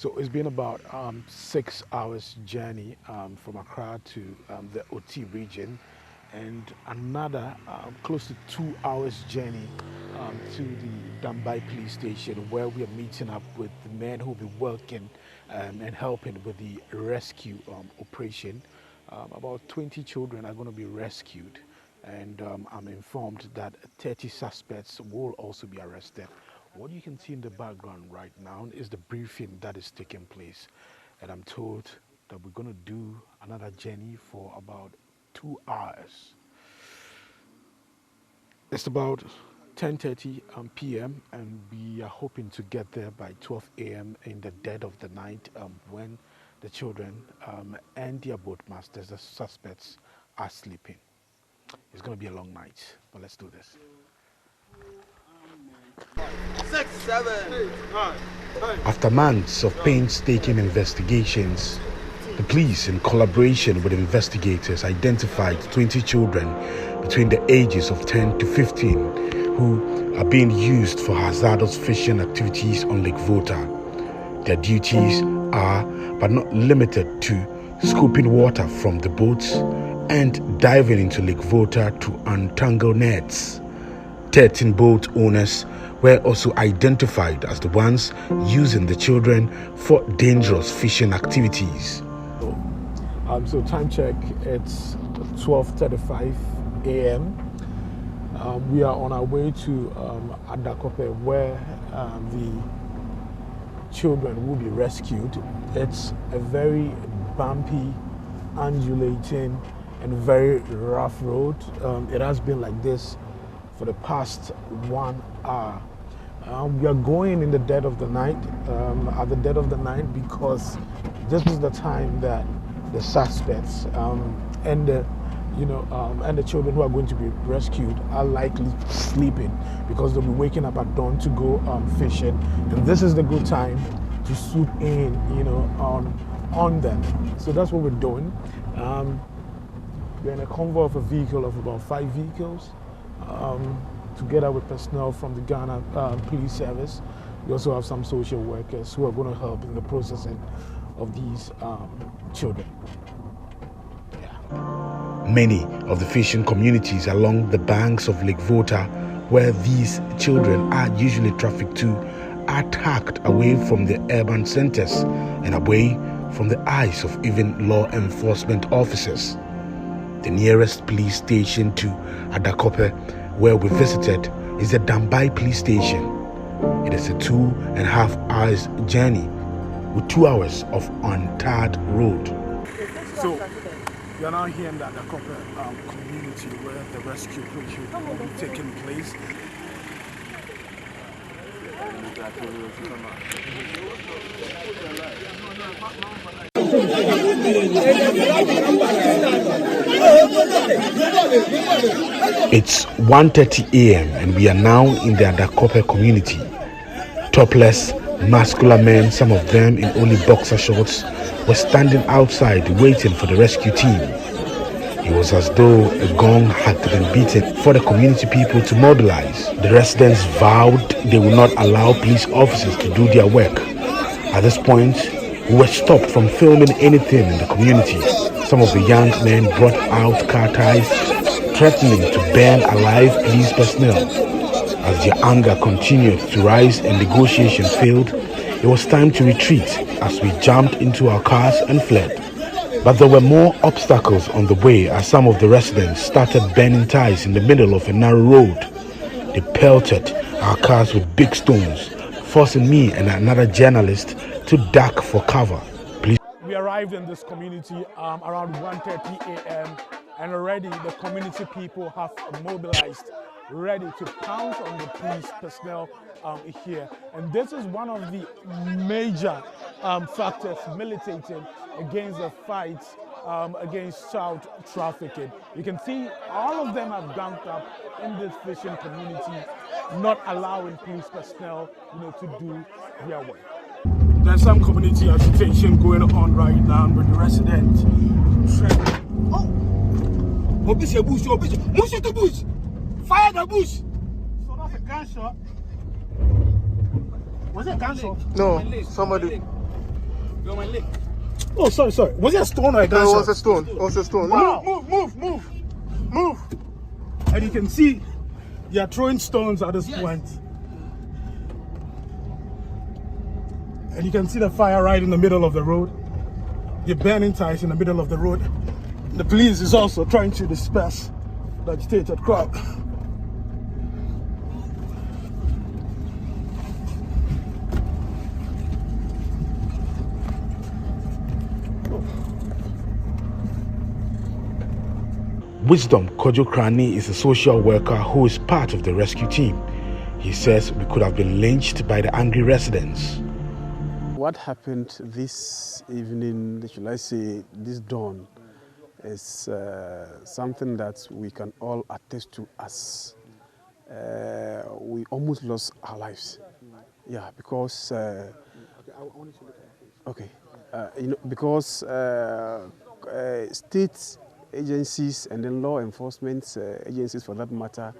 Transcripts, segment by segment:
So it's been about 6 hours journey from Accra to the Oti region, and another close to 2 hours journey to the Dambai police station, where we are meeting up with the men who will be working and helping with the rescue operation. About 20 children are going to be rescued, and I'm informed that 30 suspects will also be arrested. What you can see in the background right now is the briefing that is taking place, and I'm told that we're going to do another journey for about 2 hours. It's about 10:30 p.m. and we are hoping to get there by 12 a.m. in the dead of the night, when the children and their boat masters, the suspects, are sleeping. It's going to be a long night, but let's do this. 6, 7, 8, 9. After months of painstaking investigations, the police, in collaboration with investigators, identified 20 children between the ages of 10 to 15 who are being used for hazardous fishing activities on Lake Volta. Their duties are, but not limited to, scooping water from the boats and diving into Lake Volta to untangle nets. 13 boat owners were also identified as the ones using the children for dangerous fishing activities. So time check, it's 12:35 a.m. We are on our way to Adakope, where the children will be rescued. It's a very bumpy, undulating, and very rough road. It has been like this for the past 1 hour. We are going in the dead of the night, at the dead of the night, because this is the time that the suspects and the children who are going to be rescued are likely sleeping, because they'll be waking up at dawn to go fishing, and this is the good time to swoop in, on them. So that's what we're doing. We're in a convoy of a vehicle of about 5 vehicles, together with personnel from the Ghana Police Service. We also have some social workers who are going to help in the processing of these children. Many of the fishing communities along the banks of Lake Volta, where these children are usually trafficked to, are tucked away from the urban centers and away from the eyes of even law enforcement officers. The nearest police station to Adakope, where we visited, is the Dambai police station. It is a 2.5 hours journey with 2 hours of untarred road. So we are now here in the Adakope community, where the rescue operation will be taking place. It's 1:30 a.m. and we are now in the Adakope community. Topless, muscular men, some of them in only boxer shorts, were standing outside waiting for the rescue team. It was as though a gong had been beaten for the community people to mobilize. The residents vowed they would not allow police officers to do their work. At this point, we were stopped from filming anything in the community. Some of the young men brought out car ties, threatening to burn alive police personnel. As their anger continued to rise and negotiation failed, it was time to retreat as we jumped into our cars and fled. But there were more obstacles on the way as some of the residents started burning ties in the middle of a narrow road. They pelted our cars with big stones, forcing me and another journalist to duck for cover. We arrived in this community around 1:30 a.m. and already the community people have mobilized, ready to pounce on the police personnel here. And this is one of the major factors militating against the fight against child trafficking. You can see all of them have ganged up in this fishing community, not allowing police personnel, to do their work. There's some community agitation going on right now with the residents. Obviously, a bush, mush the bush, fire the bush. So that's a gunshot. Was it gunshot? No, somebody. You're on my leg. Oh, sorry. Was it a stone or a It gunshot? was a stone. It was a stone. Wow. Move. And you can see they are throwing stones at this point. And you can see the fire right in the middle of the road. The burning tires in the middle of the road. The police is also trying to disperse the agitated crowd. Wisdom Kojokrani is a social worker who is part of the rescue team. He says we could have been lynched by the angry residents. What happened this evening, should I say this dawn, is something that we can all attest to as we almost lost our lives. Yeah, because because state agencies and then law enforcement agencies, for that matter,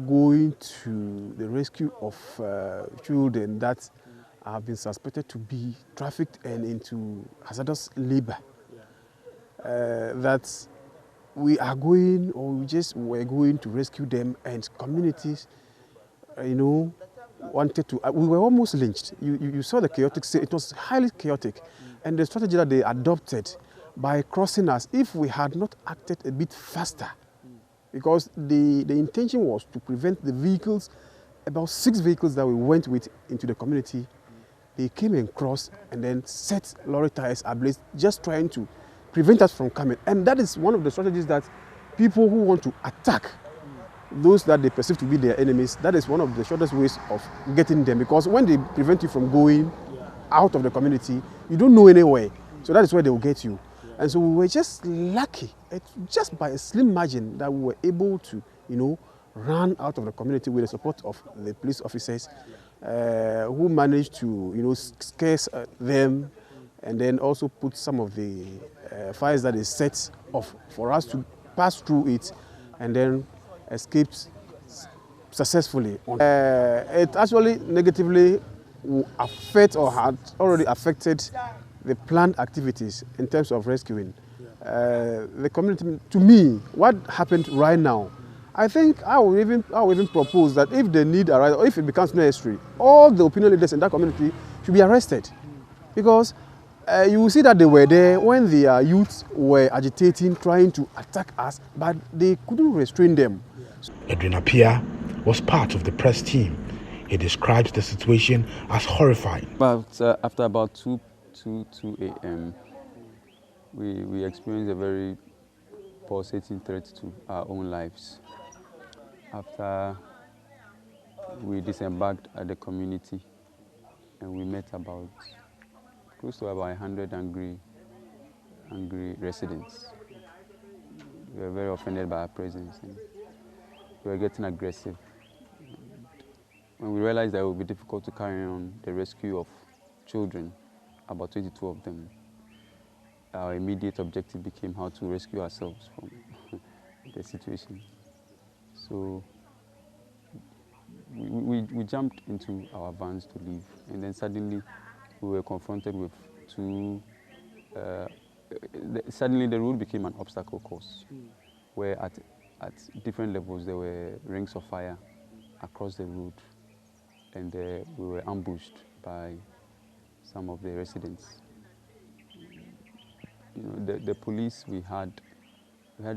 going to the rescue of children that have been suspected to be trafficked and into hazardous labor. That we are going, or we're going to rescue them, and communities, wanted to. We were almost lynched. You saw the chaotic scene. It was highly chaotic, and the strategy that they adopted by crossing us, if we had not acted a bit faster, because the intention was to prevent the vehicles, about 6 vehicles that we went with into the community. They came and crossed and then set lorry tires ablaze, just trying to prevent us from coming. And that is one of the strategies that people who want to attack those that they perceive to be their enemies, that is one of the shortest ways of getting them. Because when they prevent you from going out of the community, you don't know anywhere. So that is where they will get you. And so we were just lucky, just by a slim margin, that we were able to, run out of the community with the support of the police officers who managed to, scare them, and then also put some of the fires that they set off for us to pass through it, and then escaped successfully. It actually negatively will affect, or had already affected, the planned activities in terms of rescuing. The community, to me, what happened right now, I think I will even propose that if the need arises, or if it becomes necessary, all the opinion leaders in that community should be arrested. Because you will see that they were there when the youths were agitating, trying to attack us, but they couldn't restrain them. Edwin Appiah was part of the press team. He describes the situation as horrifying. But after about 2 a.m., we experienced a very pulsating threat to our own lives. After we disembarked at the community, and we met close to about 100 angry residents. We were very offended by our presence, and we were getting aggressive. When we realized that it would be difficult to carry on the rescue of children, about 22 of them, our immediate objective became how to rescue ourselves from the situation. So we jumped into our vans to leave, and then suddenly we were confronted with suddenly the road became an obstacle course, where at different levels there were rings of fire across the road, and we were ambushed by some of the residents. The police, we had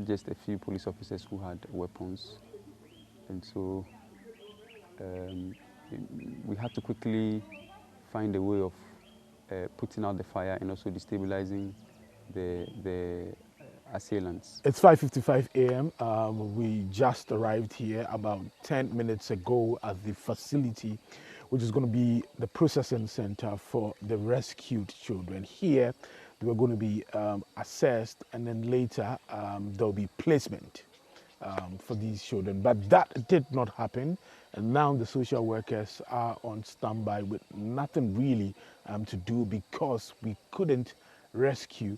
just a few police officers who had weapons, and so we had to quickly find a way of putting out the fire and also destabilizing the assailants. It's 5:55 a.m. We just arrived here about 10 minutes ago at the facility, which is going to be the processing center for the rescued children. Here, they were going to be assessed, and then later there'll be placement for these children. But that did not happen, and now the social workers are on standby with nothing really to do, because we couldn't rescue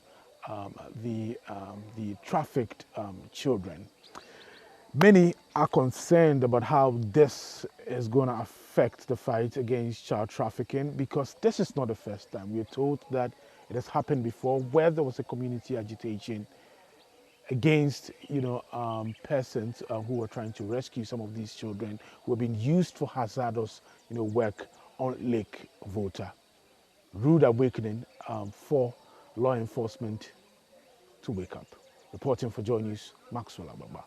the trafficked children. Many are concerned about how this is going to affect the fight against child trafficking, because this is not the first time. We're told that it has happened before, where there was a community agitation against, persons who were trying to rescue some of these children who have been used for hazardous, work on Lake Volta. Rude awakening for law enforcement to wake up. Reporting for Joy News, Maxwell Ababa.